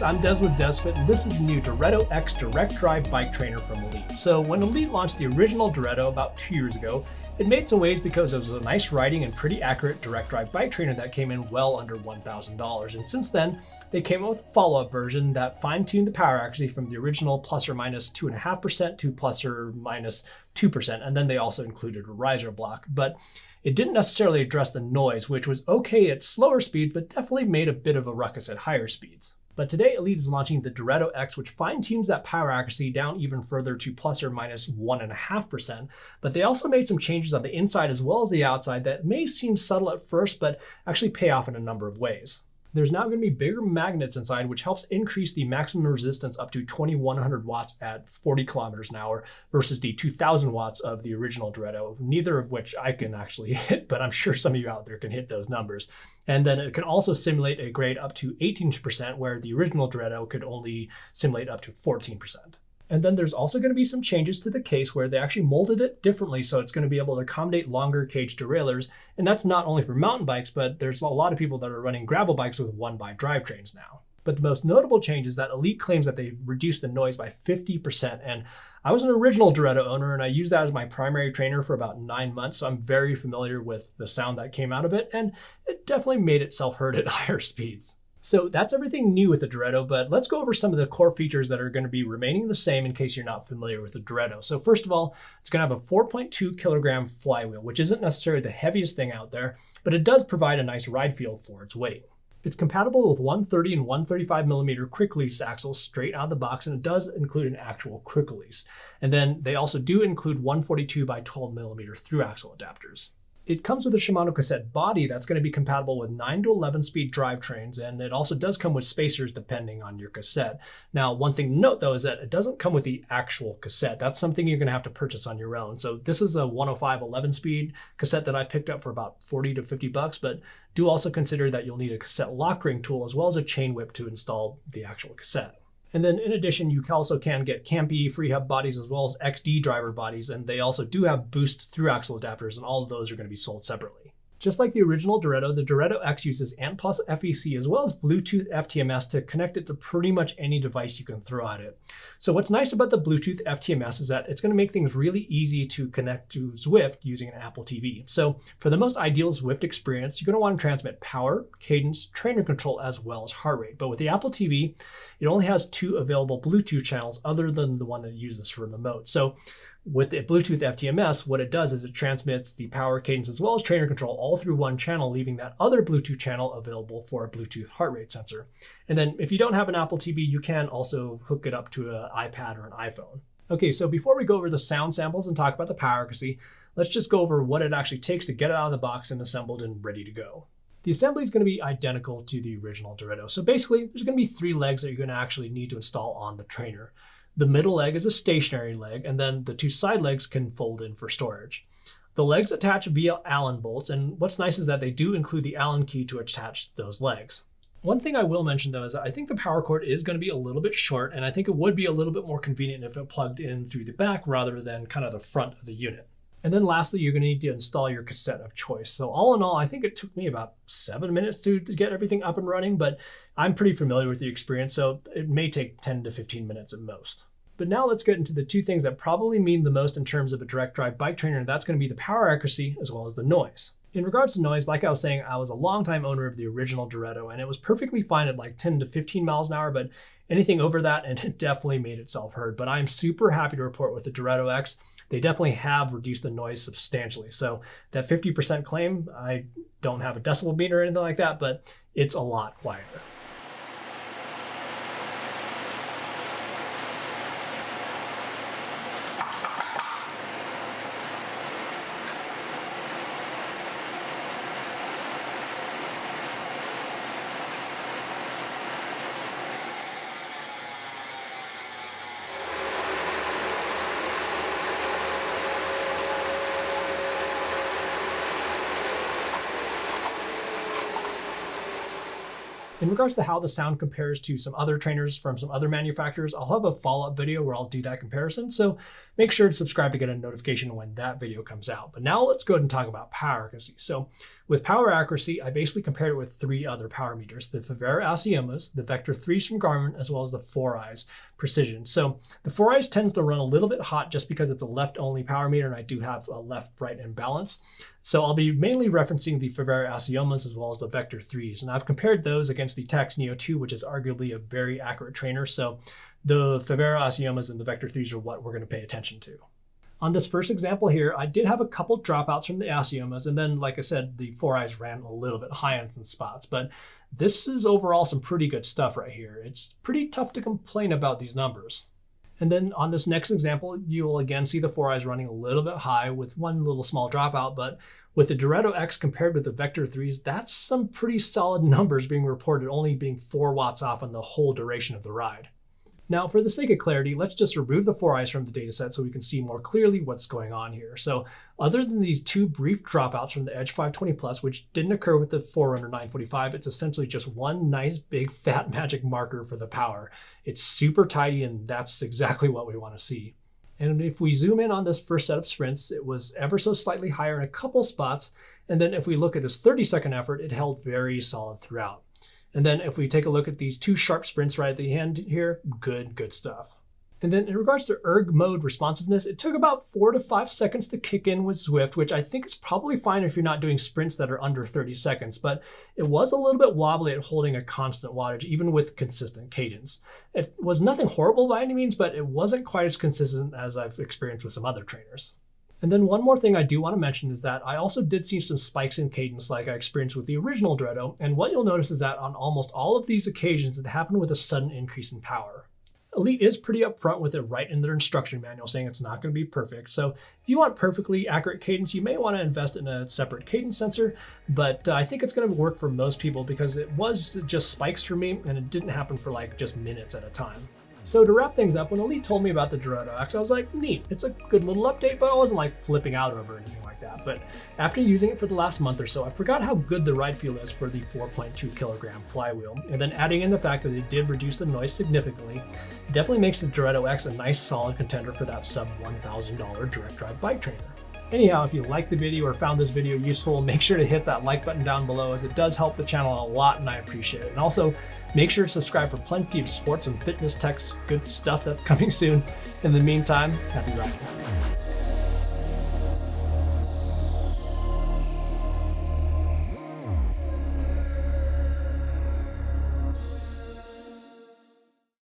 folks, I'm Des with DesFit, and this is the new Direto X direct drive bike trainer from Elite. So when Elite launched the original Direto about 2 years ago, it made some waves because it was a nice riding and pretty accurate direct drive bike trainer that came in well under $1,000. And since then, they came out with a follow-up version that fine-tuned the power accuracy from the original plus or minus 2.5% to plus or minus 2%. And then they also included a riser block. But it didn't necessarily address the noise, which was okay at slower speeds, but definitely made a bit of a ruckus at higher speeds. But today, Elite is launching the Direto X, which fine-tunes that power accuracy down even further to plus or minus 1.5%. But they also made some changes on the inside as well as the outside that may seem subtle at first, but actually pay off in a number of ways. There's now going to be bigger magnets inside, which helps increase the maximum resistance up to 2100 watts at 40 kilometers an hour versus the 2000 watts of the original Direto, neither of which I can actually hit, but I'm sure some of you out there can hit those numbers. And then it can also simulate a grade up to 18%, where the original Direto could only simulate up to 14%. And then there's also going to be some changes to the case where they actually molded it differently, so it's going to be able to accommodate longer cage derailleurs. And that's not only for mountain bikes, but there's a lot of people that are running gravel bikes with one-by drivetrains now. But the most notable change is that Elite claims that they reduced the noise by 50%. And I was an original Direto owner, and I used that as my primary trainer for about 9 months, so I'm very familiar with the sound that came out of it, and it definitely made itself heard at higher speeds. So that's everything new with the Direto, but let's go over some of the core features that are going to be remaining the same in case you're not familiar with the Direto. So first of all, it's going to have a 4.2 kilogram flywheel, which isn't necessarily the heaviest thing out there, but it does provide a nice ride feel for its weight. It's compatible with 130 and 135 millimeter quick release axles straight out of the box, and it does include an actual quick release. And then they also do include 142 by 12 millimeter through axle adapters. It comes with a Shimano cassette body that's going to be compatible with 9 to 11 speed drivetrains, and it also does come with spacers depending on your cassette. Now, one thing to note though is that it doesn't come with the actual cassette. That's something you're going to have to purchase on your own. So this is a 105 11 speed cassette that I picked up for about 40 to 50 bucks, but do also consider that you'll need a cassette lock ring tool as well as a chain whip to install the actual cassette. And then in addition, you also can get Campy free hub bodies as well as XD driver bodies, and they also do have boost through axle adapters, and all of those are going to be sold separately. Just like the original Direto, the Direto X uses ANT+ FEC as well as Bluetooth FTMS to connect it to pretty much any device you can throw at it. So what's nice about the Bluetooth FTMS is that it's going to make things really easy to connect to Zwift using an Apple TV. So for the most ideal Zwift experience, you're going to want to transmit power, cadence, trainer control, as well as heart rate. But with the Apple TV, it only has 2 available Bluetooth channels other than the one that uses for remote. So with the Bluetooth FTMS, what it does is it transmits the power, cadence, as well as trainer control all through one channel, leaving that other Bluetooth channel available for a Bluetooth heart rate sensor. And then if you don't have an Apple TV, you can also hook it up to an iPad or an iPhone. Okay, so before we go over the sound samples and talk about the power accuracy, let's just go over what it actually takes to get it out of the box and assembled and ready to go. The assembly is going to be identical to the original Direto. So basically, there's going to be 3 legs that you're going to actually need to install on the trainer. The middle leg is a stationary leg, and then the 2 side legs can fold in for storage. The legs attach via Allen bolts, and what's nice is that they do include the Allen key to attach those legs. One thing I will mention though is that I think the power cord is going to be a little bit short, and I think it would be a little bit more convenient if it plugged in through the back rather than kind of the front of the unit. And then lastly, you're going to need to install your cassette of choice. So all in all, I think it took me about 7 minutes to get everything up and running, but I'm pretty familiar with the experience, so it may take 10 to 15 minutes at most. But now let's get into the 2 things that probably mean the most in terms of a direct drive bike trainer, and that's going to be the power accuracy as well as the noise. In regards to noise, like I was saying, I was a longtime owner of the original Direto, and it was perfectly fine at like 10 to 15 miles an hour, but anything over that, and it definitely made itself heard. But I'm super happy to report with the Direto X, they definitely have reduced the noise substantially. So that 50% claim, I don't have a decibel meter or anything like that, but it's a lot quieter. In regards to how the sound compares to some other trainers from some other manufacturers, I'll have a follow-up video where I'll do that comparison, so make sure to subscribe to get a notification when that video comes out. But now let's go ahead and talk about power accuracy. So With power accuracy, I basically compared it with 3 other power meters, the Favera Asiomas, the Vector 3s from Garmin, as well as the 4i's Precision. So the 4i's tends to run a little bit hot just because it's a left-only power meter, and I do have a left-right imbalance. So I'll be mainly referencing the Favera Asiomas as well as the Vector 3s, and I've compared those against the Tacx Neo 2, which is arguably a very accurate trainer. So the Favera Asiomas and the Vector 3s are what we're going to pay attention to. On this first example here, I did have a couple dropouts from the Asiomas, and then, like I said, the 4i's ran a little bit high on some spots, but this is overall some pretty good stuff right here. It's pretty tough to complain about these numbers. And then on this next example, you will again see the 4i's running a little bit high with one little small dropout, but with the Direto X compared with the Vector 3s, that's some pretty solid numbers being reported, only being 4 watts off on the whole duration of the ride. Now, for the sake of clarity, let's just remove the 4i's from the dataset so we can see more clearly what's going on here. So other than these 2 brief dropouts from the Edge 520 Plus, which didn't occur with the Forerunner 945, it's essentially just one nice big fat magic marker for the power. It's super tidy, and that's exactly what we want to see. And if we zoom in on this first set of sprints, it was ever so slightly higher in a couple spots. And then if we look at this 30-second effort, it held very solid throughout. And then if we take a look at these 2 sharp sprints right at the end here, good stuff. And then in regards to erg mode responsiveness, it took about 4 to 5 seconds to kick in with Zwift, which I think is probably fine if you're not doing sprints that are under 30 seconds, but it was a little bit wobbly at holding a constant wattage, even with consistent cadence. It was nothing horrible by any means, but it wasn't quite as consistent as I've experienced with some other trainers. And then one more thing I do want to mention is that I also did see some spikes in cadence like I experienced with the original Direto, and what you'll notice is that on almost all of these occasions it happened with a sudden increase in power. Elite is pretty upfront with it right in their instruction manual, saying it's not going to be perfect. So if you want perfectly accurate cadence, you may want to invest in a separate cadence sensor, but I think it's going to work for most people because it was just spikes for me and it didn't happen for like just minutes at a time. So to wrap things up, when Elite told me about the Direto X, I was like, neat, it's a good little update, but I wasn't like flipping out over anything like that. But after using it for the last month or so, I forgot how good the ride feel is for the 4.2 kilogram flywheel. And then adding in the fact that it did reduce the noise significantly, definitely makes the Direto X a nice solid contender for that sub $1,000 direct drive bike trainer. Anyhow, if you liked the video or found this video useful, make sure to hit that like button down below, as it does help the channel a lot and I appreciate it. And also, make sure to subscribe for plenty of sports and fitness tech good stuff that's coming soon. In the meantime, happy riding.